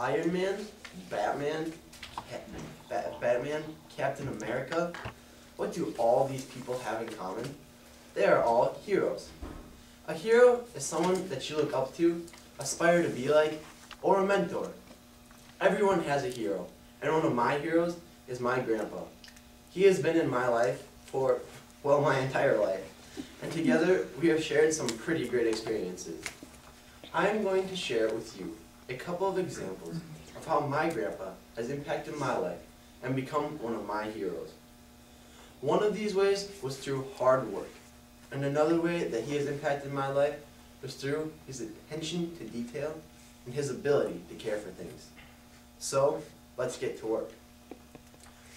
Iron Man, Batman, Batman, Captain America. What do all these people have in common? They are all heroes. A hero is someone that you look up to, aspire to be like, or a mentor. Everyone has a hero, and one of my heroes is my grandpa. He has been in my life for, well, my entire life, and together we have shared some pretty great experiences. I am going to share with you a couple of examples of how my grandpa has impacted my life and become one of my heroes. One of these ways was through hard work, and another way that he has impacted my life was through his attention to detail and his ability to care for things. So, let's get to work.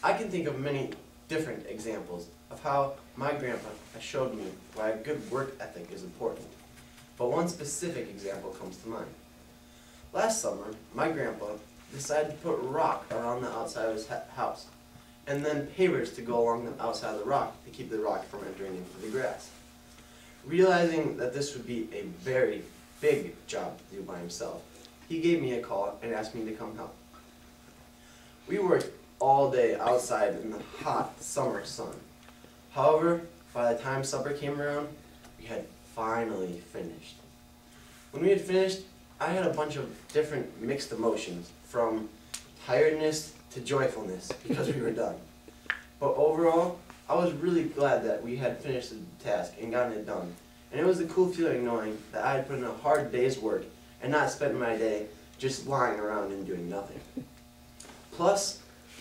I can think of many different examples of how my grandpa has showed me why a good work ethic is important, but one specific example comes to mind. Last summer, my grandpa decided to put rock around the outside of his house, and then pavers to go along the outside of the rock to keep the rock from entering into the grass. Realizing that this would be a very big job to do by himself, he gave me a call and asked me to come help. We worked all day outside in the hot summer sun. However, by the time supper came around, we had finally finished. When we had finished, I had a bunch of different mixed emotions, from tiredness to joyfulness because we were done. But overall, I was really glad that we had finished the task and gotten it done. And it was a cool feeling knowing that I had put in a hard day's work and not spent my day just lying around and doing nothing. Plus,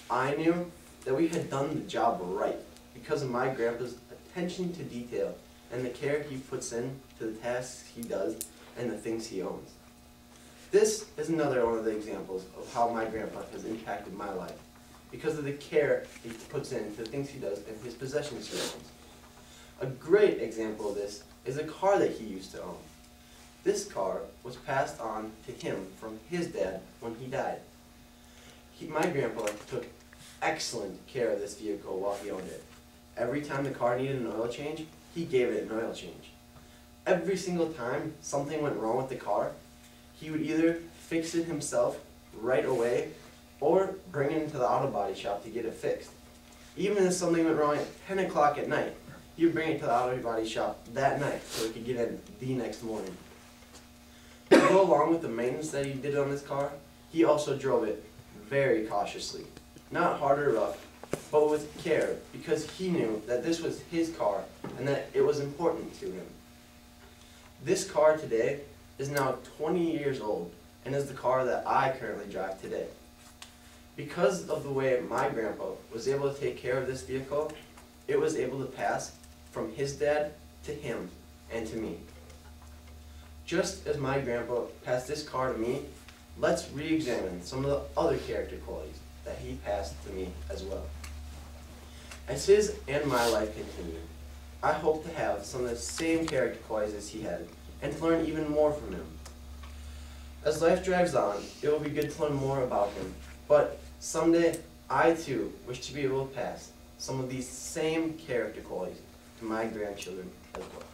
I knew that we had done the job right because of my grandpa's attention to detail and the care he puts in to the tasks he does and the things he owns. This is another one of the examples of how my grandpa has impacted my life because of the care he puts into the things he does and his possessions he owns. A great example of this is a car that he used to own. This car was passed on to him from his dad when he died. My grandpa took excellent care of this vehicle while he owned it. Every time the car needed an oil change, he gave it an oil change. Every single time something went wrong with the car, he would either fix it himself right away or bring it into the auto body shop to get it fixed. Even if something went wrong at 10 o'clock at night, he would bring it to the auto body shop that night so it could get in the next morning. To go along with the maintenance that he did on this car, he also drove it very cautiously. Not hard or rough, but with care, because he knew that this was his car and that it was important to him. This car today is now 20 years old and is the car that I currently drive today. Because of the way my grandpa was able to take care of this vehicle, it was able to pass from his dad to him and to me. Just as my grandpa passed this car to me, let's re-examine some of the other character qualities that he passed to me as well. As his and my life continue, I hope to have some of the same character qualities as he had, and to learn even more from him. As life drags on, it will be good to learn more about him, but someday I too wish to be able to pass some of these same character qualities to my grandchildren as well.